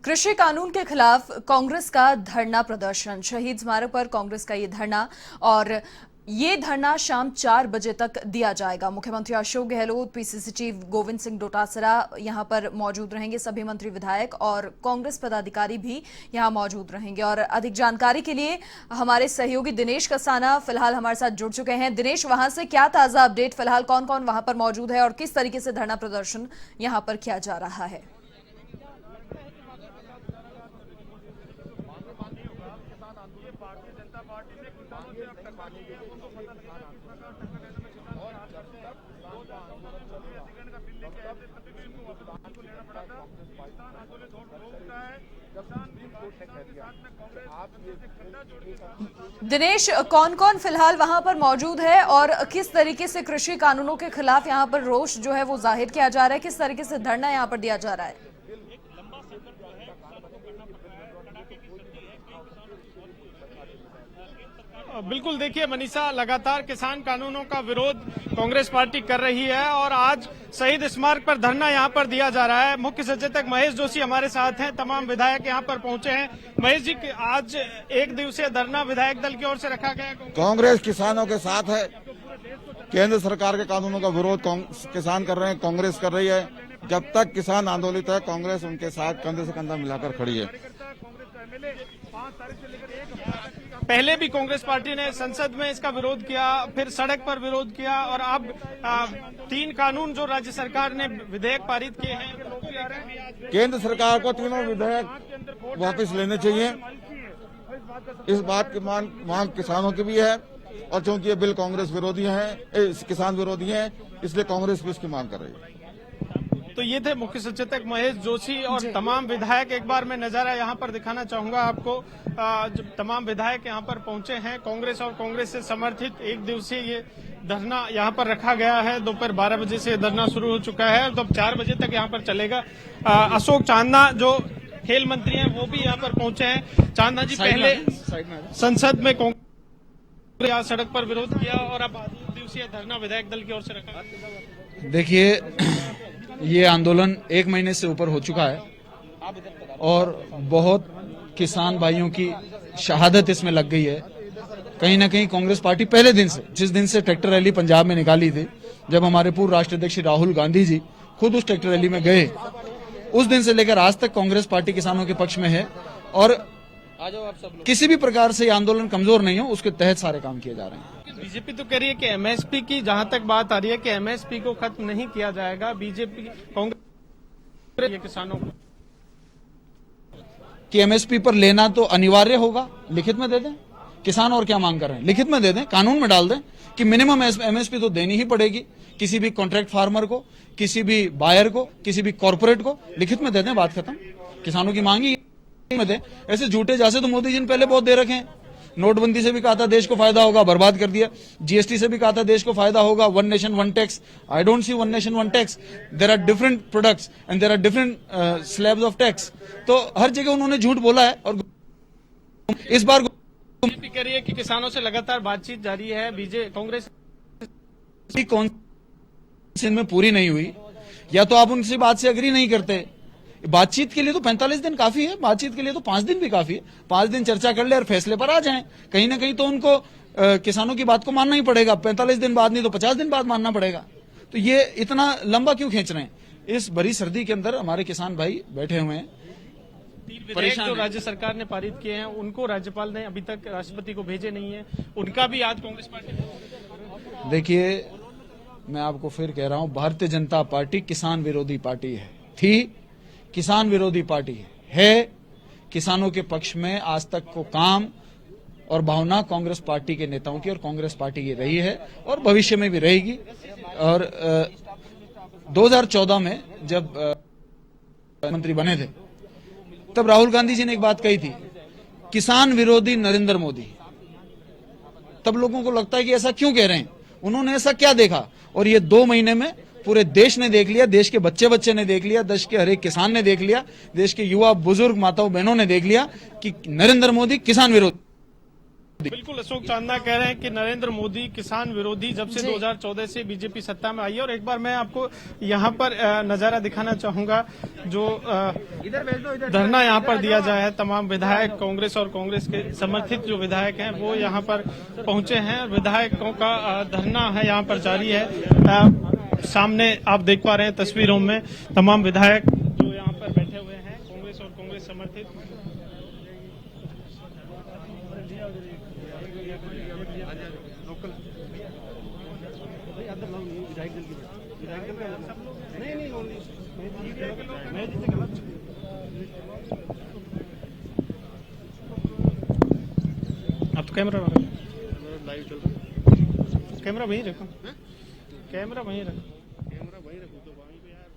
कृषि कानून के खिलाफ कांग्रेस का धरना प्रदर्शन, शहीद स्मारक पर कांग्रेस का ये धरना और ये धरना शाम 4 बजे तक दिया जाएगा। मुख्यमंत्री अशोक गहलोत, पीसीसी चीफ गोविंद सिंह डोटासरा यहां पर मौजूद रहेंगे। सभी मंत्री, विधायक और कांग्रेस पदाधिकारी भी यहां मौजूद रहेंगे। और अधिक जानकारी के लिए हमारे सहयोगी दिनेश कसाना फिलहाल हमारे साथ जुड़ चुके हैं। दिनेश, वहां से क्या ताजा अपडेट, फिलहाल कौन कौन वहां पर मौजूद है और किस तरीके से धरना प्रदर्शन यहां पर किया जा रहा है? दिनेश, कौन कौन फिलहाल वहां पर मौजूद है और किस तरीके से कृषि कानूनों के खिलाफ यहां पर रोष जो है वो जाहिर किया जा रहा है, किस तरीके से धरना यहां पर दिया जा रहा है? बिल्कुल, देखिए मनीषा, लगातार किसान कानूनों का विरोध कांग्रेस पार्टी कर रही है और आज शहीद स्मारक पर धरना यहां पर दिया जा रहा है। मुख्य सचेतक महेश जोशी हमारे साथ हैं, तमाम विधायक यहां पर पहुंचे हैं। महेश जी, आज एक दिवसीय धरना विधायक दल की ओर से रखा गया है। कांग्रेस किसानों के साथ है। केंद्र सरकार के कानूनों का विरोध किसान कर रहे हैं, कांग्रेस कर रही है। जब तक किसान आंदोलित है, कांग्रेस उनके साथ कंधे से कंधा मिलाकर खड़ी है। पहले भी कांग्रेस पार्टी ने संसद में इसका विरोध किया, फिर सड़क पर विरोध किया और अब 3 कानून जो राज्य सरकार ने विधेयक पारित किए हैं। केंद्र सरकार को तीनों विधेयक वापस लेने चाहिए। इस बात की मांग किसानों की भी है और चूंकि ये बिल कांग्रेस विरोधी है, किसान विरोधी है, इसलिए कांग्रेस भी इसकी मांग कर रही है। तो ये थे मुख्य सचेतक महेश जोशी और तमाम विधायक। एक बार मैं नजारा यहाँ पर दिखाना चाहूंगा आपको। तमाम विधायक यहाँ पर पहुंचे हैं। कांग्रेस और कांग्रेस से समर्थित एक दिवसीय ये धरना यहाँ पर रखा गया है। दोपहर 12 बजे से धरना शुरू हो चुका है, तो 4 बजे तक यहाँ पर चलेगा। अशोक चांदना जो खेल मंत्री हैं वो भी यहाँ पर पहुंचे हैं। चांदना जी, पहले संसद में कांग्रेस सड़क पर विरोध किया और अब दिवसीय धरना विधायक दल की ओर से रखा। देखिए, ये आंदोलन 1 महीने से ऊपर हो चुका है और बहुत किसान भाइयों की शहादत इसमें लग गई है। कहीं ना कहीं कांग्रेस पार्टी पहले दिन से, जिस दिन से ट्रैक्टर रैली पंजाब में निकाली थी, जब हमारे पूर्व राष्ट्रीय अध्यक्ष राहुल गांधी जी खुद उस ट्रैक्टर रैली में गए, उस दिन से लेकर आज तक कांग्रेस पार्टी किसानों के पक्ष में है और किसी भी प्रकार से ये आंदोलन कमजोर नहीं हो, उसके तहत सारे काम किए जा रहे हैं। बीजेपी तो कह रही है कि एमएसपी की, जहां तक बात आ रही है कि एमएसपी को खत्म नहीं किया जाएगा। बीजेपी, कांग्रेस किसानों को कि एमएसपी पर लेना तो अनिवार्य होगा, लिखित में दे दें। किसान और क्या मांग कर रहे हैं, लिखित में दे दें, कानून में डाल दें कि मिनिमम एमएसपी तो देनी ही पड़ेगी। किसी भी कॉन्ट्रैक्ट फार्मर को, किसी भी बायर को, किसी भी कॉर्पोरेट को लिखित में दे दें, बात खत्म। किसानों की मांग ही में दें। ऐसे झूठे जासे तो मोदी जी ने पहले बहुत दे रखे हैं। नोटबंदी से भी कहा था देश को फायदा होगा, बर्बाद कर दिया। जीएसटी से भी कहा था देश को फायदा होगा, one nation one tax. I don't see one nation one tax. There are different products and there are different slabs of tax. तो हर जगह उन्होंने झूठ बोला है और इस बार बीजेपी कह रही है कि किसानों से लगातार बातचीत जारी है। कांग्रेस कौन में पूरी नहीं हुई, या तो आप उनसे बात से अग्री नहीं करते। बातचीत के लिए तो 45 दिन काफी है, बातचीत के लिए तो 5 दिन भी काफी है। 5 दिन चर्चा कर ले और फैसले पर आ जाएं। कहीं ना कहीं तो उनको किसानों की बात को मानना ही पड़ेगा। 45 दिन बाद नहीं तो 50 दिन बाद मानना पड़ेगा। तो ये इतना लंबा क्यों खींच रहे हैं? इस भरी सर्दी के अंदर हमारे किसान भाई बैठे हुए हैं, परेशान। जो राज्य सरकार ने पारित किए हैं उनको राज्यपाल ने अभी तक राष्ट्रपति को भेजे नहीं है, उनका भी आज कांग्रेस पार्टी। देखिए, मैं आपको फिर कह रहा हूं, भारतीय जनता पार्टी किसान विरोधी पार्टी है, थी किसान विरोधी पार्टी है। किसानों के पक्ष में आज तक को काम और भावना कांग्रेस पार्टी के नेताओं की और कांग्रेस पार्टी की रही है और भविष्य में भी रहेगी। और 2014 में जब मंत्री बने थे, तब राहुल गांधी जी ने एक बात कही थी, किसान विरोधी नरेंद्र मोदी। तब लोगों को लगता है कि ऐसा क्यों कह रहे हैं, उन्होंने ऐसा क्या देखा? और ये 2 महीने में पूरे देश ने देख लिया, देश के बच्चे ने देख लिया, देश के हर एक किसान ने देख लिया, देश के युवा, बुजुर्ग, माताओं, बहनों ने देख लिया कि नरेंद्र मोदी किसान विरोधी बिल्कुल, अशोक चांदना कह रहे हैं कि नरेंद्र मोदी किसान विरोधी जब से 2014 से बीजेपी सत्ता में आई है। और एक बार मैं आपको यहाँ पर नजारा दिखाना चाहूंगा जो धरना यहाँ पर दिया जाए है। तमाम विधायक कांग्रेस और कांग्रेस के समर्थित जो विधायक हैं वो यहाँ पर पहुंचे हैं। विधायकों का धरना है यहाँ पर जारी है। सामने आप देख पा रहे हैं तस्वीरों में तमाम विधायक जो यहाँ पर बैठे हुए हैं कांग्रेस और कांग्रेस समर्थित। अब तो कैमरा लाइव चल रहा है। कैमरा वहीं रखो, कैमरा वहीं रखो, कैमरा वहीं रखो तो वहीं पे यार।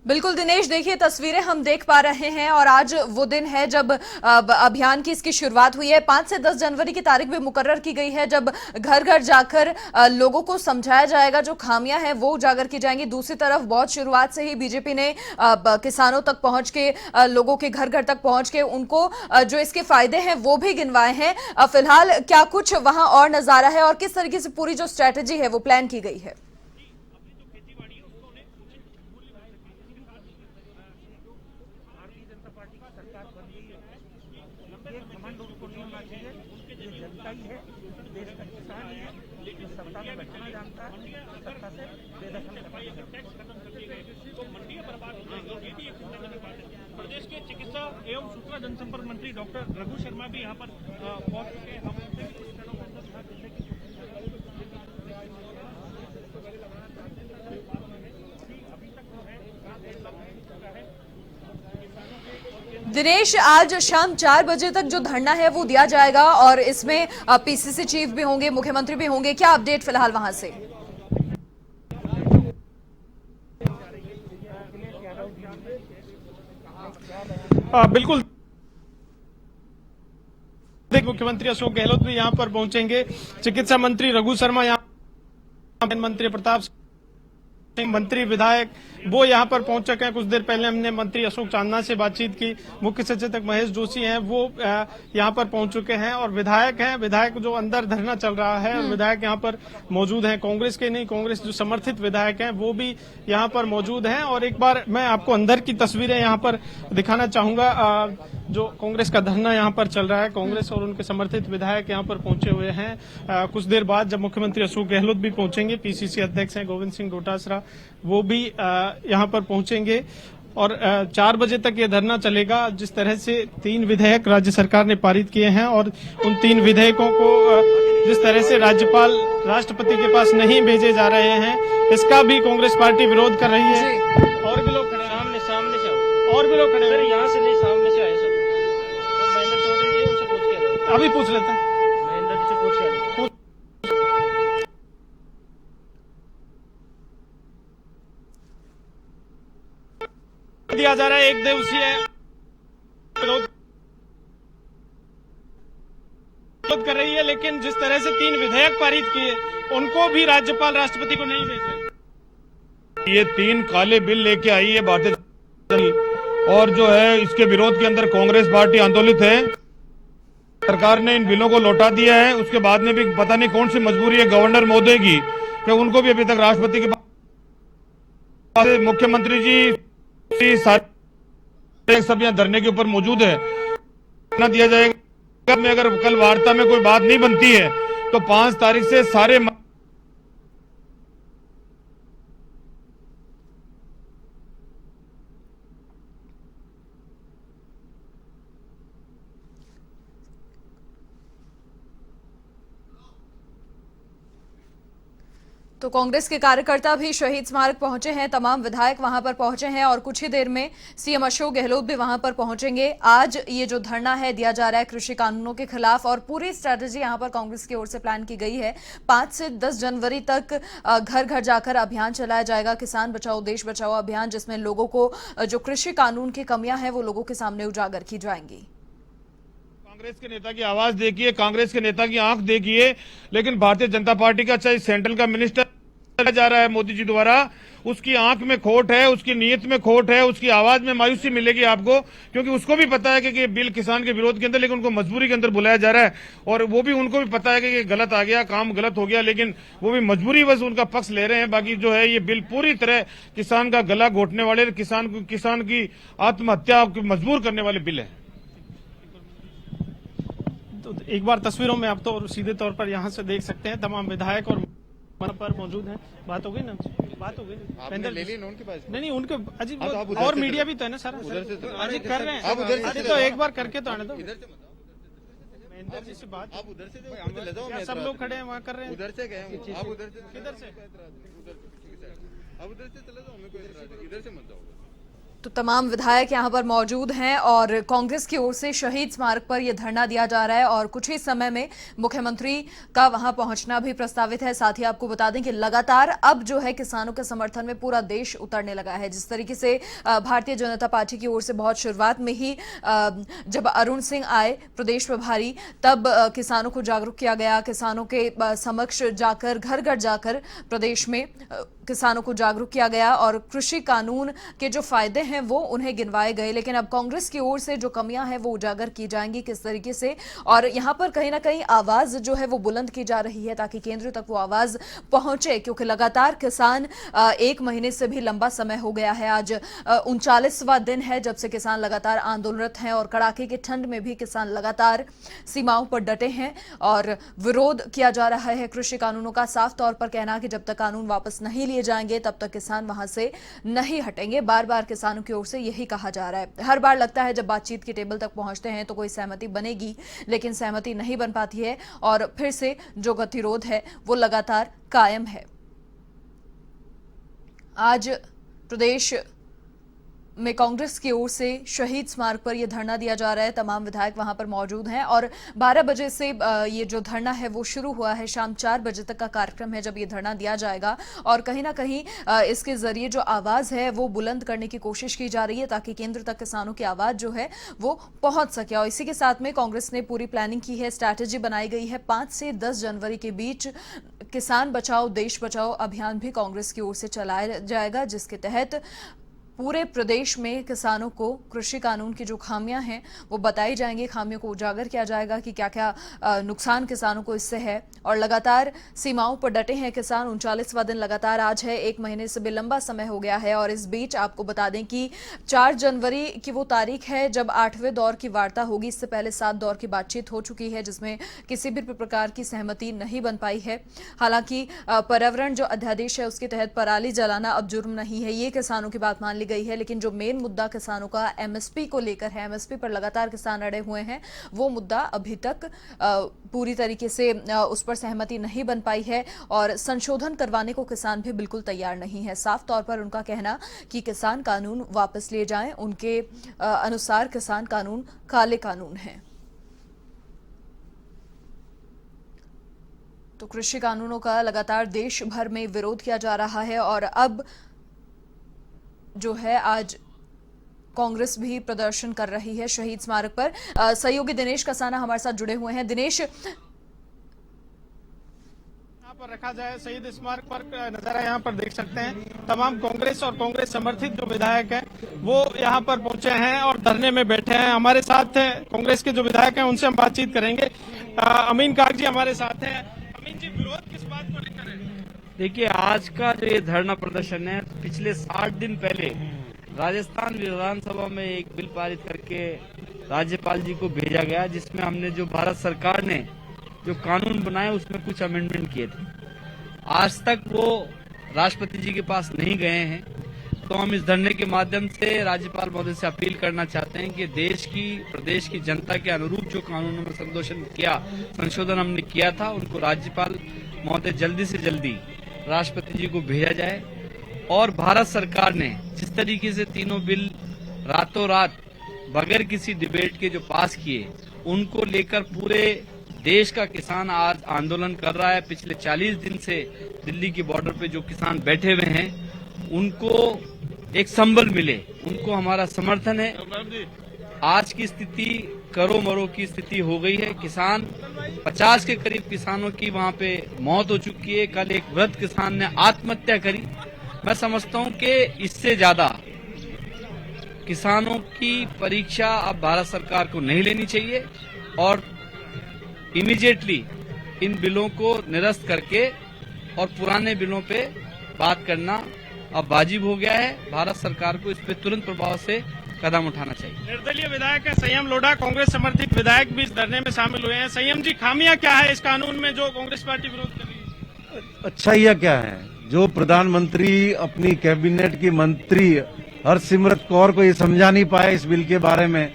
बिल्कुल दिनेश, देखिए तस्वीरें हम देख पा रहे हैं और आज वो दिन है जब अभियान की इसकी शुरुआत हुई है। 5 से 10 जनवरी की तारीख भी मुकर्रर की गई है जब घर घर जाकर लोगों को समझाया जाएगा, जो खामियां हैं वो उजागर की जाएंगी। दूसरी तरफ बहुत शुरुआत से ही बीजेपी ने किसानों तक पहुंच के, लोगों के घर घर तक पहुंच के उनको जो इसके फायदे हैं वो भी गिनवाए हैं। फिलहाल क्या कुछ वहां और नजारा है और किस तरीके से पूरी जो स्ट्रैटेजी है वो प्लान की गई है? प्रदेश के चिकित्सा एवं सूचना जनसंपर्क मंत्री डॉक्टर रघु शर्मा भी यहाँ पर पहुंच चुके हैं। दिनेश, आज शाम 4 बजे तक जो धरना है वो दिया जाएगा और इसमें पीसीसी चीफ भी होंगे, मुख्यमंत्री भी होंगे। क्या अपडेट फिलहाल वहां से? बिल्कुल, मुख्यमंत्री अशोक गहलोत भी यहाँ पर पहुंचेंगे। चिकित्सा मंत्री रघु शर्मा, यहाँ मंत्री प्रताप सिंह, मंत्री विधायक वो यहाँ पर पहुंच चुके हैं। कुछ देर पहले हमने मंत्री अशोक चांदना से बातचीत की। मुख्य सचेतक महेश जोशी हैं वो यहाँ पर पहुंच चुके हैं और विधायक हैं, विधायक जो अंदर धरना चल रहा है और विधायक यहाँ पर मौजूद हैं। कांग्रेस के नहीं, कांग्रेस जो समर्थित विधायक हैं वो भी यहाँ पर मौजूद हैं। और एक बार मैं आपको अंदर की तस्वीरें यहाँ पर दिखाना चाहूंगा। जो कांग्रेस का धरना यहाँ पर चल रहा है, कांग्रेस और उनके समर्थित विधायक यहाँ पर पहुंचे हुए हैं। कुछ देर बाद जब मुख्यमंत्री अशोक गहलोत भी पहुंचेंगे, पीसीसी अध्यक्ष हैं गोविंद सिंह डोटासरा, वो भी यहाँ पर पहुंचेंगे और 4 बजे तक ये धरना चलेगा। जिस तरह से 3 विधेयक राज्य सरकार ने पारित किए हैं और उन 3 विधेयकों को जिस तरह से राज्यपाल राष्ट्रपति के पास नहीं भेजे जा रहे हैं, इसका भी कांग्रेस पार्टी विरोध कर रही है। और भी लोग खड़े हैं, सामने से और भी लोग खड़े हैं, यहाँ से नहीं, सामने से आए सब। महेंद्र चौधरी जी, उनसे पूछ के अभी पूछ लेते हैं। महेंद्र जी से पूछ के दिया जा रहा है। एक दिवसीय विरोध कर रही है, लेकिन जिस तरह से 3 विधेयक पारित किए उनको भी राज्यपाल राष्ट्रपति को नहीं भेज रहे। ये 3 काले बिल लेके आई है भारतीय और जो है इसके विरोध के अंदर कांग्रेस पार्टी आंदोलित है। सरकार ने इन बिलों को लौटा दिया है। उसके बाद में भी पता नहीं कौन सी मजबूरी है गवर्नर महोदय की कि उनको भी अभी तक राष्ट्रपति के पास, मुख्यमंत्री जी सारे सब यहाँ धरने के ऊपर मौजूद है, ना दिया जाएगा। में अगर कल वार्ता में कोई बात नहीं बनती है तो 5 तारीख से सारे तो कांग्रेस के कार्यकर्ता भी शहीद स्मारक पहुंचे हैं, तमाम विधायक वहां पर पहुंचे हैं और कुछ ही देर में सीएम अशोक गहलोत भी वहां पर पहुंचेंगे। आज ये जो धरना है दिया जा रहा है कृषि कानूनों के खिलाफ और पूरी स्ट्रैटेजी यहां पर कांग्रेस की ओर से प्लान की गई है। 5 से 10 जनवरी तक घर घर जाकर अभियान चलाया जाएगा, किसान बचाओ देश बचाओ अभियान, जिसमें लोगों को जो कृषि कानून की कमियां हैं वो लोगों के सामने उजागर की जाएंगी। कांग्रेस के नेता की आवाज देखिए, कांग्रेस के नेता की आंख देखिए, लेकिन भारतीय जनता पार्टी का चाहे सेंट्रल का मिनिस्टर बुलाया जा रहा है मोदी जी द्वारा, उसकी आंख में खोट है, उसकी नीयत में खोट है, उसकी आवाज में मायूसी मिलेगी आपको, क्योंकि उसको भी पता है कि ये बिल किसान के विरोध के अंदर, लेकिन उनको मजबूरी के अंदर बुलाया जा रहा है। और वो भी उनको भी पता है कि ये गलत आ गया, काम गलत हो गया, लेकिन वो भी मजबूरी बस उनका पक्ष ले रहे हैं। बाकी जो है ये बिल पूरी तरह किसान का गला घोटने वाले, किसान की आत्महत्या को मजबूर करने वाले बिल है। तो एक बार तस्वीरों में आप तो सीधे तौर पर यहाँ से देख सकते हैं तमाम विधायक और वहाँ पर मौजूद हैं। बात हो गई ना, बात हो गई। आपने ले ली ना उनके पास? नहीं उनके अजीब हाँ, तो आप उधर और से मीडिया चलो। भी तो है ना सारा उधर से चलो। अजीब कर रहे हैं। आप उधर से अरे चलो। तो एक बार करके तो आने दो। इधर से मत आओ। महेंद्र जी से बात आप उधर से जाओ, उधर ले जाओ। क्या सब लोग खड़े हैं वहाँ कर रहे हैं? उधर से गए हम। आप उधर से किधर से? आप उधर से चले जाओ, हमें कोई इतराज नहीं। इधर से मत जाओ। तो तमाम विधायक यहाँ पर मौजूद हैं और कांग्रेस की ओर से शहीद स्मारक पर यह धरना दिया जा रहा है और कुछ ही समय में मुख्यमंत्री का वहां पहुंचना भी प्रस्तावित है। साथ ही आपको बता दें कि लगातार अब जो है किसानों के समर्थन में पूरा देश उतरने लगा है। जिस तरीके से भारतीय जनता पार्टी की ओर से बहुत शुरुआत में ही जब अरुण सिंह आए प्रदेश प्रभारी, तब किसानों को जागरूक किया गया, किसानों के समक्ष जाकर घर घर जाकर प्रदेश में किसानों को जागरूक किया गया और कृषि कानून के जो फायदे हैं वो उन्हें गिनवाए गए। लेकिन अब कांग्रेस की ओर से जो कमियां हैं वो उजागर की जाएंगी किस तरीके से, और यहां पर कहीं ना कहीं आवाज जो है वो बुलंद की जा रही है ताकि केंद्र तक वो आवाज पहुंचे, क्योंकि लगातार किसान एक महीने से भी लंबा समय हो गया है। आज 39वां दिन है जब से किसान लगातार आंदोलनरत हैं और कड़ाके की ठंड में भी किसान लगातार सीमाओं पर डटे हैं और विरोध किया जा रहा है कृषि कानूनों का। साफ तौर पर कहना कि जब तक कानून वापस नहीं लिए जाएंगे तब तक किसान वहां से नहीं हटेंगे। बार बार किसानों की ओर से यही कहा जा रहा है। हर बार लगता है जब बातचीत की टेबल तक पहुंचते हैं तो कोई सहमति बनेगी, लेकिन सहमति नहीं बन पाती है और फिर से जो गतिरोध है वो लगातार कायम है। आज प्रदेश में कांग्रेस की ओर से शहीद स्मारक पर यह धरना दिया जा रहा है। तमाम विधायक वहां पर मौजूद हैं और 12 बजे से ये जो धरना है वो शुरू हुआ है। शाम 4 बजे तक का कार्यक्रम है जब ये धरना दिया जाएगा और कहीं ना कहीं इसके जरिए जो आवाज है वो बुलंद करने की कोशिश की जा रही है ताकि केंद्र तक किसानों की आवाज जो है वो पहुंच सके। और इसी के साथ में कांग्रेस ने पूरी प्लानिंग की है, स्ट्रैटेजी बनाई गई है। 5 से 10 जनवरी के बीच किसान बचाओ देश बचाओ अभियान भी कांग्रेस की ओर से चलाया जाएगा, जिसके तहत पूरे प्रदेश में किसानों को कृषि कानून की जो खामियां हैं वो बताई जाएंगी, खामियों को उजागर किया जाएगा कि क्या क्या नुकसान किसानों को इससे है। और लगातार सीमाओं पर डटे हैं किसान। 39वां दिन लगातार आज है, एक महीने से भी लंबा समय हो गया है। और इस बीच आपको बता दें कि 4 जनवरी की वो तारीख है जब 8वें दौर की वार्ता होगी। इससे पहले 7 दौर की बातचीत हो चुकी है जिसमें किसी भी प्रकार की सहमति नहीं बन पाई है। हालांकि पर्यावरण जो अध्यादेश है उसके तहत पराली जलाना अब जुर्म नहीं है, ये किसानों की बात मान ली गई है। लेकिन जो मेन मुद्दा किसानों का एमएसपी को लेकर है, एमएसपी पर लगातार किसान अड़े हुए हैं, वो मुद्दा अभी तक पूरी तरीके से उस पर सहमति नहीं बन पाई है और संशोधन करवाने को किसान भी बिल्कुल तैयार नहीं है। साफ तौर पर उनका कहना कि किसान कानून वापस लिए जाएं, उनके अनुसार किसान कानून काले कानून हैं। तो कृषि कानूनों का लगातार देश भर में विरोध किया जा रहा है और अब जो है आज कांग्रेस भी प्रदर्शन कर रही है शहीद स्मारक पर। सहयोगी दिनेश कसाना हमारे साथ जुड़े हुए हैं। दिनेश, यहाँ पर रखा जाए शहीद स्मारक पर नजारा यहाँ पर देख सकते हैं। तमाम कांग्रेस और कांग्रेस समर्थित जो विधायक हैं वो यहाँ पर पहुंचे हैं और धरने में बैठे हैं। हमारे साथ कांग्रेस के जो विधायक हैं उनसे हम बातचीत करेंगे। अमीन काग जी हमारे साथ हैं। अमीन जी, विरोध किस बात को लेकर है? देखिए, आज का जो ये धरना प्रदर्शन है, पिछले 60 दिन पहले राजस्थान विधानसभा में एक बिल पारित करके राज्यपाल जी को भेजा गया, जिसमें हमने जो भारत सरकार ने जो कानून बनाए उसमें कुछ अमेंडमेंट किए थे। आज तक वो राष्ट्रपति जी के पास नहीं गए हैं। तो हम इस धरने के माध्यम से राज्यपाल महोदय से अपील करना चाहते हैं कि देश की, प्रदेश की जनता के अनुरूप जो कानूनों में संशोधन हमने किया था, उनको राज्यपाल महोदय जल्दी से जल्दी राष्ट्रपति जी को भेजा जाए। और भारत सरकार ने जिस तरीके से तीनों बिल रातों रात बगैर किसी डिबेट के जो पास किए, उनको लेकर पूरे देश का किसान आज आंदोलन कर रहा है। पिछले 40 दिन से दिल्ली की बॉर्डर पे जो किसान बैठे हुए हैं उनको एक संबल मिले, उनको हमारा समर्थन है। आज की स्थिति करो मरो की स्थिति हो गई है। किसान 50 के करीब किसानों की वहां पे मौत हो चुकी है। कल एक वृद्ध किसान ने आत्महत्या करी। मैं समझता हूं कि इससे ज्यादा किसानों की परीक्षा अब भारत सरकार को नहीं लेनी चाहिए और इमीडिएटली इन बिलों को निरस्त करके और पुराने बिलों पे बात करना अब वाजिब हो गया है। भारत सरकार को इस पे तुरंत प्रभाव से कदम उठाना चाहिए। निर्दलीय विधायक है संयम लोढ़ा, कांग्रेस समर्थित विधायक भी इस धरने में शामिल हुए हैं। संयम जी, खामियां क्या है इस कानून में जो कांग्रेस पार्टी विरोध कर रही है? अच्छाइयाँ क्या है? जो प्रधानमंत्री अपनी कैबिनेट की मंत्री हरसिमरत कौर को ये समझा नहीं पाए इस बिल के बारे में,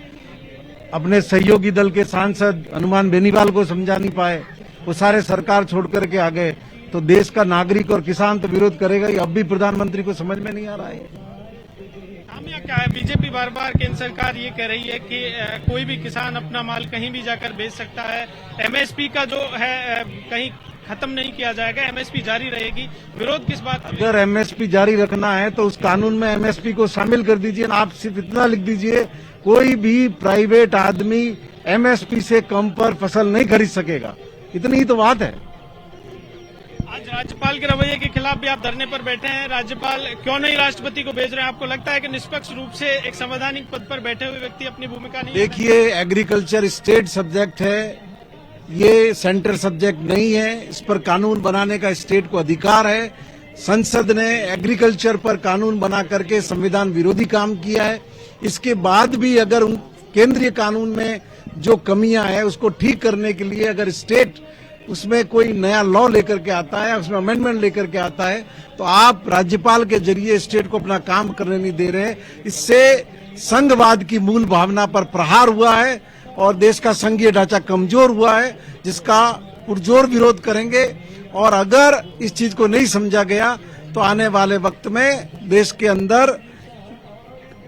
अपने सहयोगी दल के सांसद हनुमान बेनीवाल को समझा नहीं पाए, वो सारे सरकार छोड़ करके आ गए, तो देश का नागरिक और किसान तो विरोध करेगा ही। अब भी प्रधानमंत्री को समझ में नहीं आ रहा है। खामियां क्या है? बीजेपी बार बार केंद्र सरकार ये कह रही है कि कोई भी किसान अपना माल कहीं भी जाकर बेच सकता है। एमएसपी का जो है कहीं खत्म नहीं किया जाएगा, एमएसपी जारी रहेगी। विरोध किस बात पर? अगर एमएसपी जारी रखना है तो उस कानून में एमएसपी को शामिल कर दीजिए। आप सिर्फ इतना लिख दीजिए, कोई भी प्राइवेट आदमी एमएसपी से कम पर फसल नहीं खरीद सकेगा। इतनी ही तो बात है। आज राज्यपाल के रवैये के खिलाफ भी आप धरने पर बैठे हैं। राज्यपाल क्यों नहीं राष्ट्रपति को भेज रहे हैं? आपको लगता है कि निष्पक्ष रूप से एक संवैधानिक पद पर बैठे हुए व्यक्ति अपनी भूमिका नहीं? देखिए, एग्रीकल्चर स्टेट सब्जेक्ट है, ये सेंट्रल सब्जेक्ट नहीं है। इस पर कानून बनाने का स्टेट को अधिकार है। संसद ने एग्रीकल्चर पर कानून बना करके संविधान विरोधी काम किया है। इसके बाद भी अगर केंद्रीय कानून में जो कमियां हैं उसको ठीक करने के लिए अगर स्टेट उसमें कोई नया लॉ लेकर के आता है, उसमें अमेंडमेंट लेकर के आता है, तो आप राज्यपाल के जरिए स्टेट को अपना काम करने नहीं दे रहे हैं। इससे संघवाद की मूल भावना पर प्रहार हुआ है और देश का संघीय ढांचा कमजोर हुआ है, जिसका पुरजोर विरोध करेंगे। और अगर इस चीज को नहीं समझा गया तो आने वाले वक्त में देश के अंदर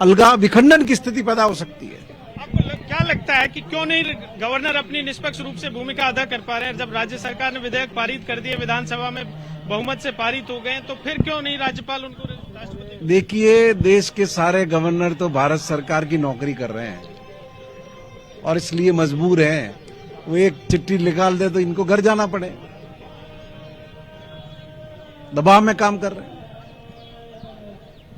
अलगाव विखंडन की स्थिति पैदा हो सकती है। आपको क्या लगता है कि क्यों नहीं गवर्नर अपनी निष्पक्ष रूप से भूमिका अदा कर पा रहे हैं? जब राज्य सरकार ने विधेयक पारित कर दिए, विधानसभा में बहुमत से पारित हो गए, तो फिर क्यों नहीं राज्यपाल उनको राष्ट्रपति? देखिए, देश के सारे गवर्नर तो भारत सरकार की नौकरी कर रहे हैं और इसलिए मजबूर हैं। वो एक चिट्ठी निकाल दे तो इनको घर जाना पड़े, दबाव में काम कर रहे हैं।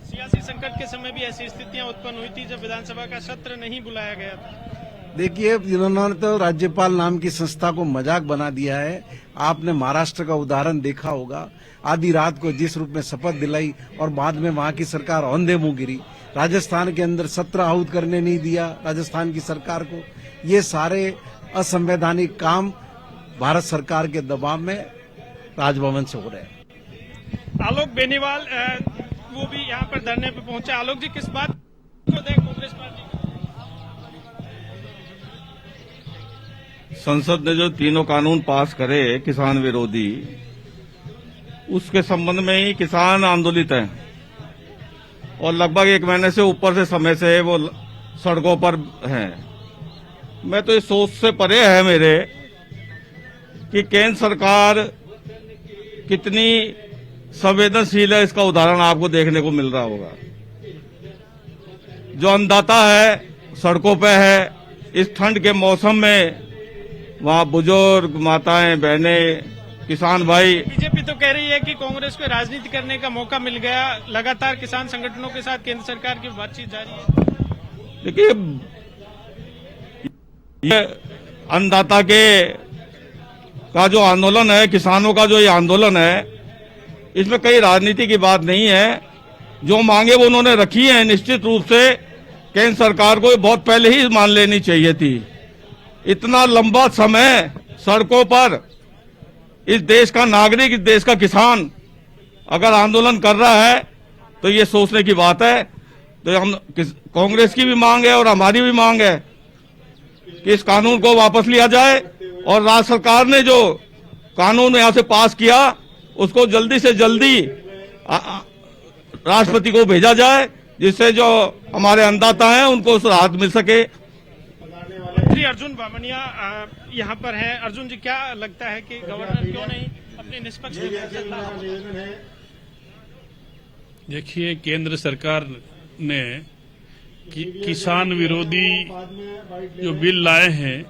सियासी संकट के समय भी ऐसी स्थितियां उत्पन्न हुई थी जब विधानसभा का सत्र नहीं बुलाया गया था। देखिए, इन्होंने तो राज्यपाल नाम की संस्था को मजाक बना दिया है। आपने महाराष्ट्र का उदाहरण देखा होगा, आधी रात को जिस रूप में शपथ दिलाई और बाद में वहां की सरकार औंधे मुंह गिरी। राजस्थान के अंदर सत्र आहूत करने नहीं दिया राजस्थान की सरकार को। ये सारे असंवैधानिक काम भारत सरकार के दबाव में राजभवन से हो रहे हैं। आलोक बेनीवाल वो भी यहाँ पर धरने पे पहुंचे। आलोक जी, किस बात को दें कांग्रेस पार्टी? संसद ने जो तीनों कानून पास करे किसान विरोधी, उसके संबंध में ही किसान आंदोलित हैं और लगभग 1 महीने से ऊपर से समय से वो सड़कों पर हैं। मैं तो इस सोच से परे है मेरे कि केंद्र सरकार कितनी संवेदनशील है, इसका उदाहरण आपको देखने को मिल रहा होगा। जो अन्नदाता है सड़कों पे है, इस ठंड के मौसम में वहाँ बुजुर्ग, माताएं, बहनें, किसान भाई। बीजेपी तो कह रही है कि कांग्रेस को राजनीति करने का मौका मिल गया। लगातार किसान संगठनों के साथ केंद्र सरकार की बातचीत जारी है। देखिए, ये अन्नदाता का जो आंदोलन है, किसानों का जो ये आंदोलन है, इसमें कई राजनीति की बात नहीं है। जो मांगे वो उन्होंने रखी है, निश्चित रूप से केंद्र सरकार को बहुत पहले ही मान लेनी चाहिए थी। इतना लंबा समय सड़कों पर इस देश का नागरिक, इस देश का किसान अगर आंदोलन कर रहा है तो ये सोचने की बात है। तो हम कांग्रेस की भी मांग है और हमारी भी मांग है कि इस कानून को वापस लिया जाए और राज्य सरकार ने जो कानून यहां से पास किया उसको जल्दी से जल्दी राष्ट्रपति को भेजा जाए, जिससे जो हमारे अन्नदाता हैं उनको उस राहत मिल सके। मंत्री अर्जुन बामनिया यहाँ पर हैं। अर्जुन जी, क्या लगता है कि गवर्नर क्यों नहीं अपनी निष्पक्ष? देखिए, केंद्र सरकार ने किसान विरोधी जो बिल लाए हैं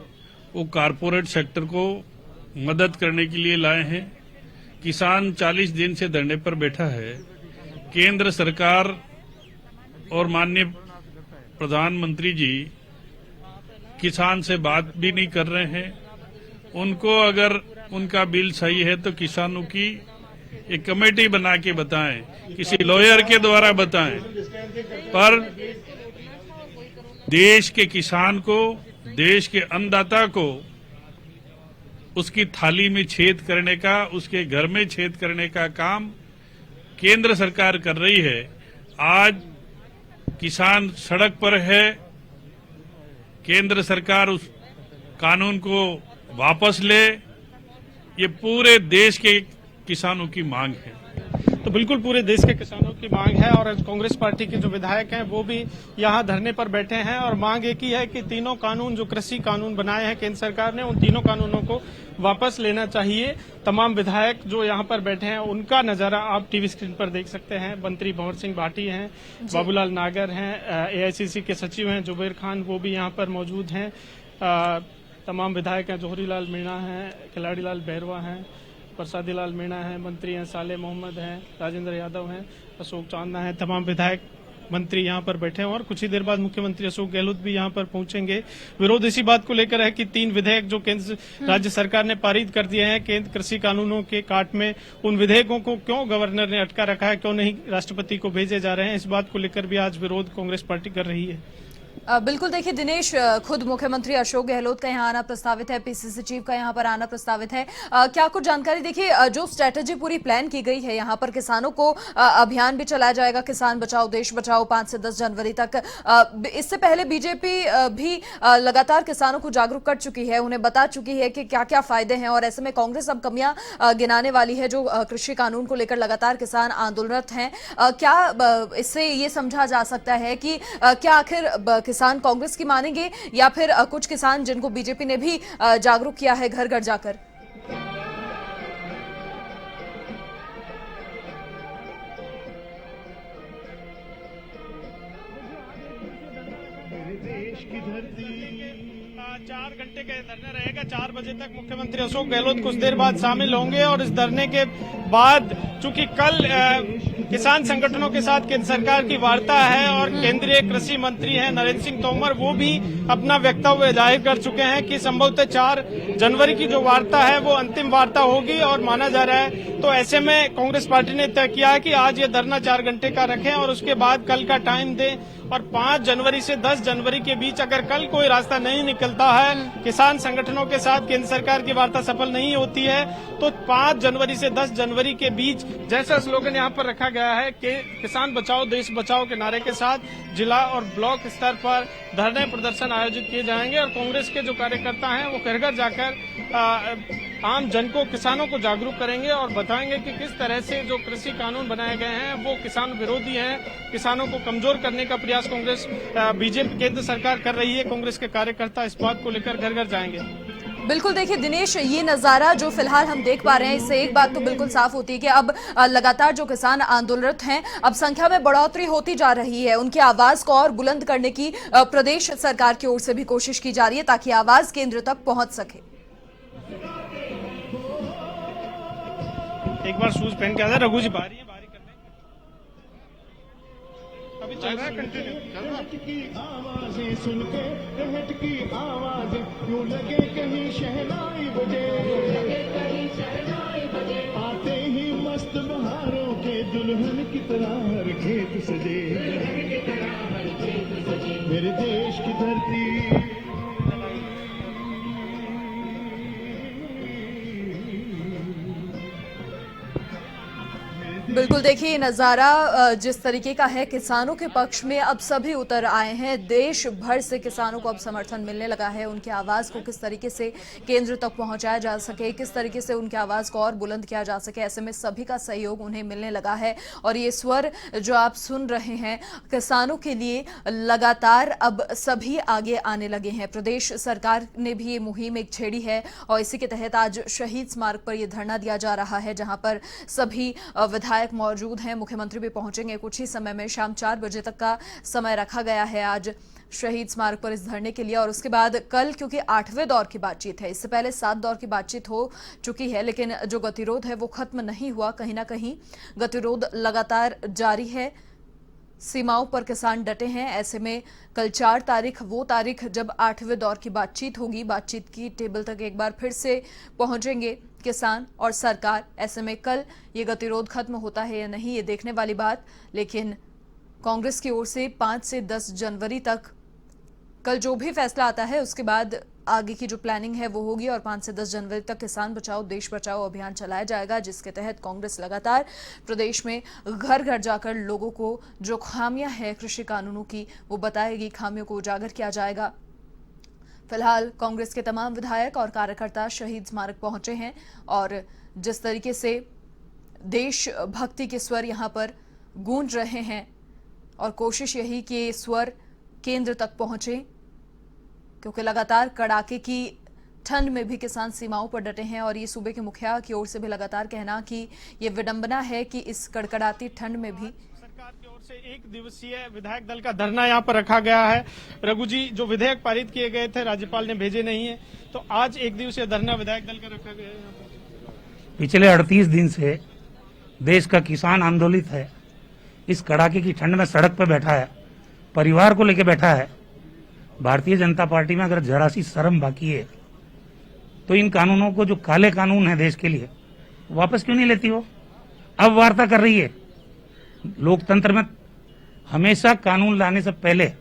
वो कारपोरेट सेक्टर को मदद करने के लिए लाए हैं। किसान 40 दिन से धरने पर बैठा है। केंद्र सरकार और माननीय प्रधानमंत्री जी किसान से बात भी नहीं कर रहे हैं। उनको अगर उनका बिल सही है तो किसानों की एक कमेटी बना के बताएं, किसी लॉयर के द्वारा बताएं, पर देश के किसान को, देश के अन्नदाता को उसकी थाली में छेद करने का, उसके घर में छेद करने का काम केंद्र सरकार कर रही है। आज किसान सड़क पर है। केंद्र सरकार उस कानून को वापस ले, ये पूरे देश के किसानों की मांग है। तो बिल्कुल पूरे देश के किसानों की मांग है और कांग्रेस पार्टी के जो विधायक हैं वो भी यहाँ धरने पर बैठे हैं और मांग एक ही है कि तीनों कानून जो कृषि कानून बनाए हैं केंद्र सरकार ने, उन तीनों कानूनों को वापस लेना चाहिए। तमाम विधायक जो यहाँ पर बैठे हैं उनका नजारा आप टीवी स्क्रीन पर देख सकते हैं। मंत्री भंवर सिंह भाटी हैं, बाबूलाल नागर हैं, एआईसीसी के सचिव हैं जुबेर खान, वो भी यहाँ पर मौजूद हैं। तमाम विधायक हैं, जोहरीलाल मीणा हैं, खिलाड़ीलाल बैरवा हैं, प्रसादी लाल मीणा है, मंत्री हैं, साले मोहम्मद हैं, राजेंद्र यादव हैं, अशोक चांदना है। तमाम विधायक मंत्री यहाँ पर बैठे हैं और कुछ ही देर बाद मुख्यमंत्री अशोक गहलोत भी यहाँ पर पहुंचेंगे। विरोध इसी बात को लेकर है कि 3 विधेयक जो केंद्र राज्य सरकार ने पारित कर दिए हैं केंद्र कृषि कानूनों के काट में, उन विधेयकों को क्यों गवर्नर ने अटका रखा है, क्यों नहीं राष्ट्रपति को भेजे जा रहे हैं, इस बात को लेकर भी आज विरोध कांग्रेस पार्टी कर रही है। बिल्कुल देखिए दिनेश, खुद मुख्यमंत्री अशोक गहलोत का यहाँ आना प्रस्तावित है, पीसीसी चीफ का यहाँ पर आना प्रस्तावित है। क्या कुछ जानकारी? देखिए जो स्ट्रेटेजी पूरी प्लान की गई है, यहाँ पर किसानों को अभियान भी चलाया जाएगा, किसान बचाओ देश बचाओ 5 से 10 जनवरी तक। इससे पहले बीजेपी भी लगातार किसानों को जागरूक कर चुकी है, उन्हें बता चुकी है कि क्या क्या फायदे हैं और ऐसे में कांग्रेस अब कमियां गिनाने वाली है जो कृषि कानून को लेकर लगातार किसान आंदोलनरत हैं। क्या इससे ये समझा जा सकता है कि क्या आखिर किसान कांग्रेस की मानेंगे या फिर कुछ किसान जिनको बीजेपी ने भी जागरूक किया है घर घर जाकर? देश की धरती 4 घंटे का धरना रहेगा। 4 बजे तक मुख्यमंत्री अशोक गहलोत कुछ देर बाद शामिल होंगे और इस धरने के बाद चूंकि कल किसान संगठनों के साथ केंद्र सरकार की वार्ता है और केंद्रीय कृषि मंत्री हैं नरेंद्र सिंह तोमर, वो भी अपना वक्तव्य जाहिर कर चुके हैं कि संभवतः 4 जनवरी की जो वार्ता है वो अंतिम वार्ता होगी और माना जा रहा है। तो ऐसे में कांग्रेस पार्टी ने तय किया है कि आज ये धरना 4 घंटे का रखें और उसके बाद कल का टाइम दें और 5 जनवरी से 10 जनवरी के बीच अगर कल कोई रास्ता नहीं निकलता है, किसान संगठनों के साथ केंद्र सरकार की वार्ता सफल नहीं होती है, तो 5 जनवरी से 10 जनवरी के बीच जैसा स्लोगन यहाँ पर रखा गया है कि किसान बचाओ देश बचाओ के नारे के साथ जिला और ब्लॉक स्तर पर धरने प्रदर्शन आयोजित किए जाएंगे और कांग्रेस के जो कार्यकर्ता हैं वो घर घर जाकर आम जन को, किसानों को जागरूक करेंगे और बताएंगे कि किस तरह से जो कृषि कानून बनाए गए हैं वो किसान विरोधी हैं। किसानों को कमजोर करने का प्रयास कांग्रेस बीजेपी केंद्र सरकार कर रही है। कांग्रेस के कार्यकर्ता इस बात को लेकर घर घर जाएंगे। बिल्कुल देखिए दिनेश, ये नजारा जो फिलहाल हम देख पा रहे हैं, इससे एक बात तो बिल्कुल साफ होती है कि अब लगातार जो किसान आंदोलनरत हैं, अब संख्या में बढ़ोतरी होती जा रही है। उनकी आवाज को और बुलंद करने की प्रदेश सरकार की ओर से भी कोशिश की जा रही है ताकि आवाज केंद्र तक पहुंच सके। एक बार शूज पहन के आ जाए रघु जी, बारी करने अभी चल रहा है कंटिन्यू। की आवाजें सुन के कहट की आवाजें यूं लगे कहीं शहनाई बजे, आते ही मस्त बहारों के दुल्हन की तरह हर खेत सजे, मेरे देश की धरती बिल्कुल देखिए नजारा जिस तरीके का है, किसानों के पक्ष में अब सभी उतर आए हैं। देश भर से किसानों को अब समर्थन मिलने लगा है। उनकी आवाज को किस तरीके से केंद्र तक पहुंचाया जा सके, किस तरीके से उनकी आवाज को और बुलंद किया जा सके, ऐसे में सभी का सहयोग उन्हें मिलने लगा है। और ये स्वर जो आप सुन रहे हैं किसानों के लिए, लगातार अब सभी आगे आने लगे हैं। प्रदेश सरकार ने भी ये मुहिम एक छेड़ी है और इसी के तहत आज शहीद स्मारक पर यह धरना दिया जा रहा है, जहां पर सभी विधायक विधायक मौजूद हैं, मुख्यमंत्री भी पहुंचेंगे कुछ ही समय में। शाम 4 बजे तक का समय रखा गया है आज शहीद स्मारक पर इस धरने के लिए। और उसके बाद कल, क्योंकि 8वें दौर की बातचीत है, इससे पहले 7 दौर की बातचीत हो चुकी है, लेकिन जो गतिरोध है वो खत्म नहीं हुआ। कहीं ना कहीं गतिरोध लगातार जारी है, सीमाओं पर किसान डटे हैं। ऐसे में कल 4 तारीख वो तारीख जब 8वें दौर की बातचीत होगी, बातचीत की टेबल तक एक बार फिर से पहुंचेंगे किसान और सरकार। ऐसे में कल ये गतिरोध खत्म होता है या नहीं, ये देखने वाली बात। लेकिन कांग्रेस की ओर से 5 से 10 जनवरी तक कल जो भी फैसला आता है उसके बाद आगे की जो प्लानिंग है वो होगी और 5 से 10 जनवरी तक किसान बचाओ देश बचाओ अभियान चलाया जाएगा, जिसके तहत कांग्रेस लगातार प्रदेश में घर घर जाकर लोगों को जो खामियां हैं कृषि कानूनों की वो बताएगी, खामियों को उजागर किया जाएगा। फिलहाल कांग्रेस के तमाम विधायक और कार्यकर्ता शहीद स्मारक पहुंचे हैं और जिस तरीके से देशभक्ति के स्वर यहां पर गूंज रहे हैं और कोशिश यही कि ये स्वर केंद्र तक पहुंचे, क्योंकि लगातार कड़ाके की ठंड में भी किसान सीमाओं पर डटे हैं। और ये सूबे के मुखिया की ओर से भी लगातार कहना कि ये विडंबना है कि इस कड़कड़ाती ठंड में भी सरकार की ओर से 1 दिवसीय विधायक दल का धरना यहाँ पर रखा गया है। रघु जी, जो विधेयक पारित किए गए थे राज्यपाल ने भेजे नहीं है, तो आज 1 दिवसीय धरना विधायक दल का रखा गया है यहाँ पर। पिछले 38 दिन से देश का किसान आंदोलित है, इस कड़ाके की ठंड में सड़क पर बैठा है, परिवार को लेकर बैठा है। भारतीय जनता पार्टी में अगर जरा सी शर्म बाकी है तो इन कानूनों को, जो काले कानून है देश के लिए, वापस क्यों नहीं लेती हो? अब वार्ता कर रही है। लोकतंत्र में हमेशा कानून लाने से पहले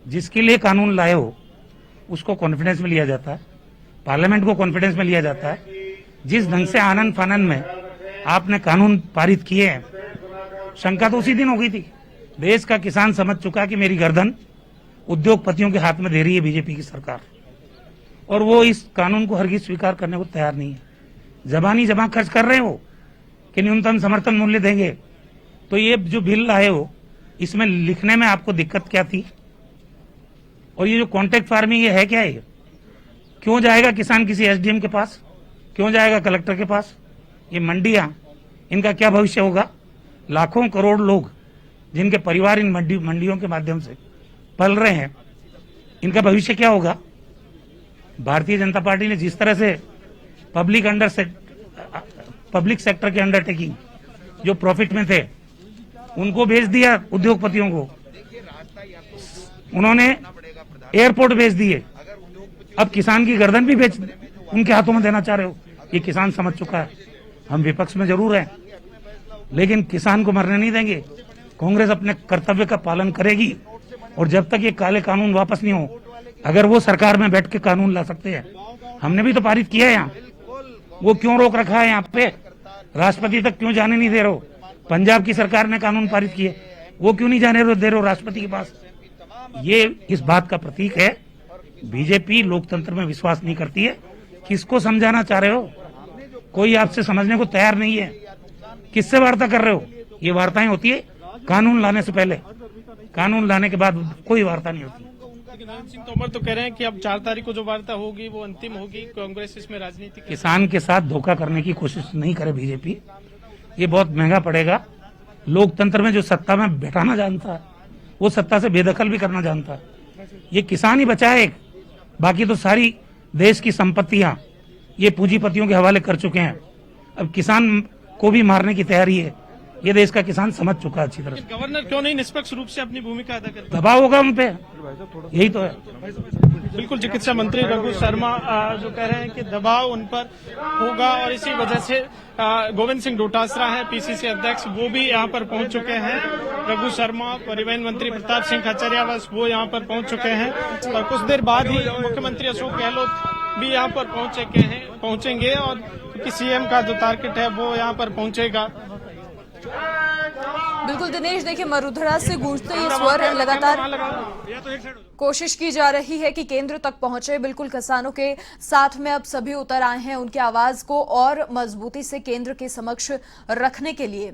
जिसके लिए कानून लाए हो उसको कॉन्फिडेंस में लिया जाता है, पार्लियामेंट को कॉन्फिडेंस में लिया जाता है। जिस ढंग से आनंद फानंद में आपने कानून पारित किए हैं, शंका तो उसी दिन हो गई थी। देश का किसान समझ चुका कि मेरी गर्दन उद्योगपतियों के हाथ में दे रही है बीजेपी की सरकार, और वो इस कानून को हरगिज स्वीकार करने को तैयार नहीं है। जबानी जमा खर्च कर रहे हो कि न्यूनतम समर्थन मूल्य देंगे, तो ये जो बिल लाए हो इसमें लिखने में आपको दिक्कत क्या थी? और ये जो कॉन्ट्रैक्ट फार्मिंग ये है क्या? है क्यों जाएगा किसान किसी एसडीएम के पास, क्यों जाएगा कलेक्टर के पास? ये मंडियां, इनका क्या भविष्य होगा? लाखों करोड़ लोग जिनके परिवार इन मंडियों के माध्यम से पल रहे हैं, इनका भविष्य क्या होगा? भारतीय जनता पार्टी ने जिस तरह से पब्लिक सेक्टर के अंडरटेकिंग जो प्रॉफिट में थे उनको भेज दिया उद्योगपतियों को, उन्होंने एयरपोर्ट भेज दिए, अब किसान की गर्दन भी बेच उनके हाथों में देना चाह रहे हो। ये किसान समझ चुका है। हम विपक्ष में जरूर हैं, लेकिन किसान को मरने नहीं देंगे। कांग्रेस अपने कर्तव्य का पालन करेगी और जब तक ये काले कानून वापस नहीं हो, अगर वो सरकार में बैठ के कानून ला सकते हैं, हमने भी तो पारित किया है यहाँ, वो क्यों रोक रखा है यहाँ पे? राष्ट्रपति तक क्यों जाने नहीं दे रहे हो? पंजाब की सरकार ने कानून पारित किए, वो क्यों नहीं जाने दे रहे हो राष्ट्रपति के पास? ये इस बात का प्रतीक है बीजेपी लोकतंत्र में विश्वास नहीं करती है। किसको समझाना चाह रहे हो? कोई आपसे समझने को तैयार नहीं है। किससे वार्ता कर रहे हो? ये वार्ताएं होती है कानून लाने से पहले, कानून लाने के बाद कोई वार्ता नहीं होती। नरेंद्र सिंह तोमर तो कह रहे हैं कि अब 4 तारीख को जो वार्ता होगी वो अंतिम होगी, कांग्रेस इसमें राजनीति किसान के साथ धोखा करने की कोशिश नहीं करे बीजेपी, ये बहुत महंगा पड़ेगा। लोकतंत्र में जो सत्ता में बैठाना जानता है वो सत्ता से बेदखल भी करना जानता है। ये किसान ही बचा है, बाकी तो सारी देश की संपत्तियां ये पूंजीपतियों के हवाले कर चुके हैं। अब किसान को भी मारने की तैयारी है, ये देश का किसान समझ चुका है अच्छी तरह से। गवर्नर क्यों नहीं निष्पक्ष रूप से अपनी भूमिका अदा करते? दबाव होगा उन पे, यही तो है। बिल्कुल, चिकित्सा मंत्री रघु शर्मा जो कह रहे हैं कि दबाव उन पर होगा और इसी वजह से गोविंद सिंह डोटासरा हैं पीसीसी अध्यक्ष, वो भी यहाँ पर पहुंच चुके हैं। रघु शर्मा, परिवहन मंत्री प्रताप सिंह खचरियावास वो यहाँ पर पहुंच चुके हैं और कुछ देर बाद ही मुख्यमंत्री अशोक गहलोत भी यहाँ पर पहुंचेंगे और क्योंकि सीएम का जो टारगेट है वो यहाँ पर पहुंचेगा। बिल्कुल दिनेश, देखिए मरुधरा से गूंजते ये स्वर लगातार कोशिश की जा रही है कि केंद्र तक पहुंचे। बिल्कुल किसानों के साथ में अब सभी उतर आए हैं उनकी आवाज को और मजबूती से केंद्र के समक्ष रखने के लिए।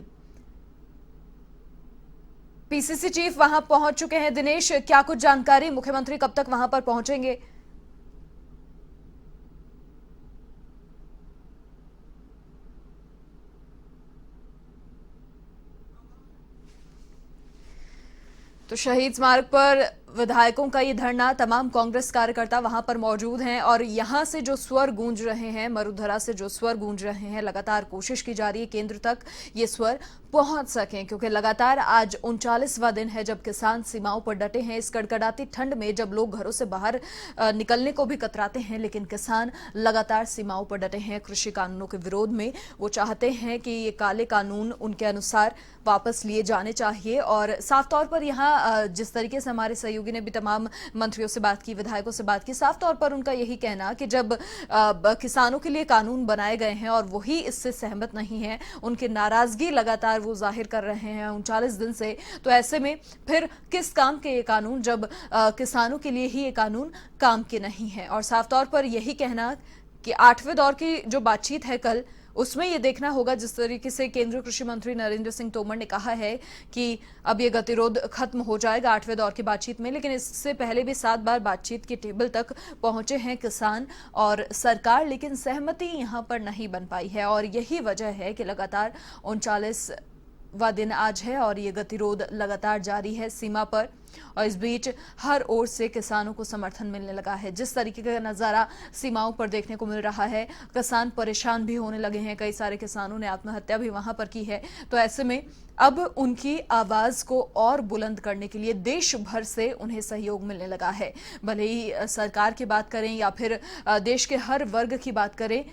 पीसीसी चीफ वहां पहुंच चुके हैं। दिनेश, क्या कुछ जानकारी, मुख्यमंत्री कब तक वहां पर पहुंचेंगे? तो शहीद स्मारक पर विधायकों का ये धरना, तमाम कांग्रेस कार्यकर्ता वहां पर मौजूद हैं और यहां से जो स्वर गूंज रहे हैं, मरुधरा से जो स्वर गूंज रहे हैं, लगातार कोशिश की जा रही है केंद्र तक ये स्वर पहुंच सकें, क्योंकि लगातार आज 39वां दिन है जब किसान सीमाओं पर डटे हैं। इस कड़कड़ाती ठंड में जब लोग घरों से बाहर निकलने को भी कतराते हैं, लेकिन किसान लगातार सीमाओं पर डटे हैं कृषि कानूनों के विरोध में। वो चाहते हैं कि ये काले कानून उनके अनुसार वापस लिए जाने चाहिए। और साफ तौर पर यहाँ जिस तरीके से हमारे सहयोगी ने भी तमाम मंत्रियों से बात की, विधायकों से बात की, साफ तौर पर उनका यही कहना कि जब किसानों के लिए कानून बनाए गए हैं और वही इससे सहमत नहीं है, उनकी नाराजगी लगातार वो जाहिर कर रहे हैं 39 दिन से, तो ऐसे में फिर किस काम के ये कानून जब किसानों के लिए ही ये कानून काम के नहीं है। और साफ तौर पर यही कहना कि 8वें दौर की जो बातचीत है कल, उसमें ये देखना होगा जिस तरीके से केंद्रीय कृषि मंत्री नरेंद्र सिंह तोमर ने कहा है कि अब ये गतिरोध खत्म हो जाएगा 8वें दौर की बातचीत में, लेकिन इससे पहले भी 7 बार बातचीत की टेबल तक पहुंचे हैं किसान और सरकार, लेकिन सहमति यहां पर नहीं बन पाई है। और यही वजह है कि लगातार 39वां दिन आज है और ये गतिरोध लगातार जारी है सीमा पर। और इस बीच हर ओर से किसानों को समर्थन मिलने लगा है। जिस तरीके का नजारा सीमाओं पर देखने को मिल रहा है, किसान परेशान भी होने लगे हैं, कई सारे किसानों ने आत्महत्या भी वहां पर की है। तो ऐसे में अब उनकी आवाज को और बुलंद करने के लिए देश भर से उन्हें सहयोग मिलने लगा है। भले ही सरकार की बात करें या फिर देश के हर वर्ग की बात करें,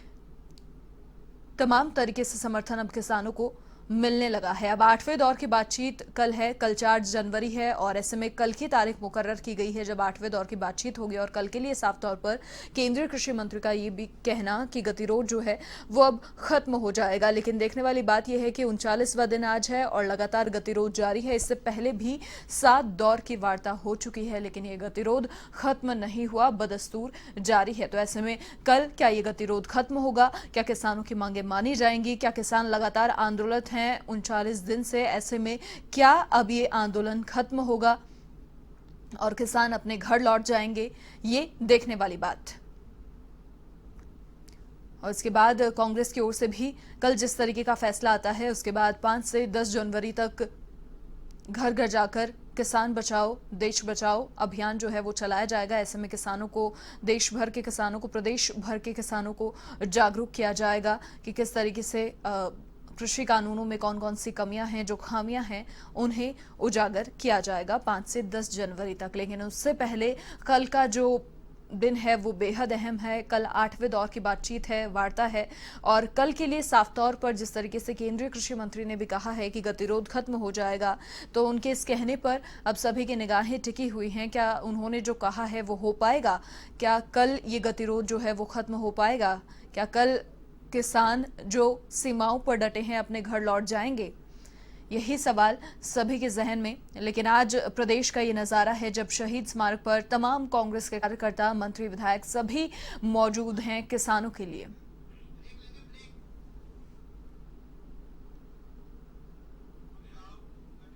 तमाम तरीके से समर्थन अब किसानों को मिलने लगा है। अब 8वें दौर की बातचीत कल है, कल 4 जनवरी है और ऐसे में कल की तारीख मुकर्रर की गई है जब 8वें दौर की बातचीत होगी। और कल के लिए साफ तौर पर केंद्रीय कृषि मंत्री का ये भी कहना कि गतिरोध जो है वो अब खत्म हो जाएगा। लेकिन देखने वाली बात यह है कि 39वां दिन आज है और लगातार गतिरोध जारी है। इससे पहले भी 7 दौर की वार्ता हो चुकी है, लेकिन ये गतिरोध खत्म नहीं हुआ, बदस्तूर जारी है। तो ऐसे में कल क्या ये गतिरोध खत्म होगा? क्या किसानों की मांगे मानी जाएंगी? क्या किसान लगातार आंदोलित हैं 39 दिन से? ऐसे में क्या अब ये आंदोलन खत्म होगा और किसान अपने घर लौट जाएंगे? ये देखने वाली बात। और इसके बाद कांग्रेस की ओर से भी कल जिस तरीके का फैसला आता है, उसके बाद 5 से 10 जनवरी तक घर घर जाकर किसान बचाओ देश बचाओ अभियान जो है वो चलाया जाएगा। ऐसे में किसानों को, देश भर के किसानों को, प्रदेश भर के किसानों को जागरूक किया जाएगा कि किस तरीके से कृषि कानूनों में कौन कौन सी कमियां हैं, जो खामियां हैं, उन्हें उजागर किया जाएगा 5 से 10 जनवरी तक। लेकिन उससे पहले कल का जो दिन है वो बेहद अहम है। कल 8वें दौर की बातचीत है, वार्ता है और कल के लिए साफ तौर पर जिस तरीके से केंद्रीय कृषि मंत्री ने भी कहा है कि गतिरोध खत्म हो जाएगा, तो उनके इस कहने पर अब सभी की निगाहें टिकी हुई हैं। क्या उन्होंने जो कहा है वो हो पाएगा? क्या कल ये गतिरोध जो है वो खत्म हो पाएगा? क्या कल किसान जो सीमाओं पर डटे हैं अपने घर लौट जाएंगे? यही सवाल सभी के जहन में। लेकिन आज प्रदेश का ये नजारा है जब शहीद स्मारक पर तमाम कांग्रेस के कार्यकर्ता, मंत्री, विधायक सभी मौजूद हैं किसानों के लिए।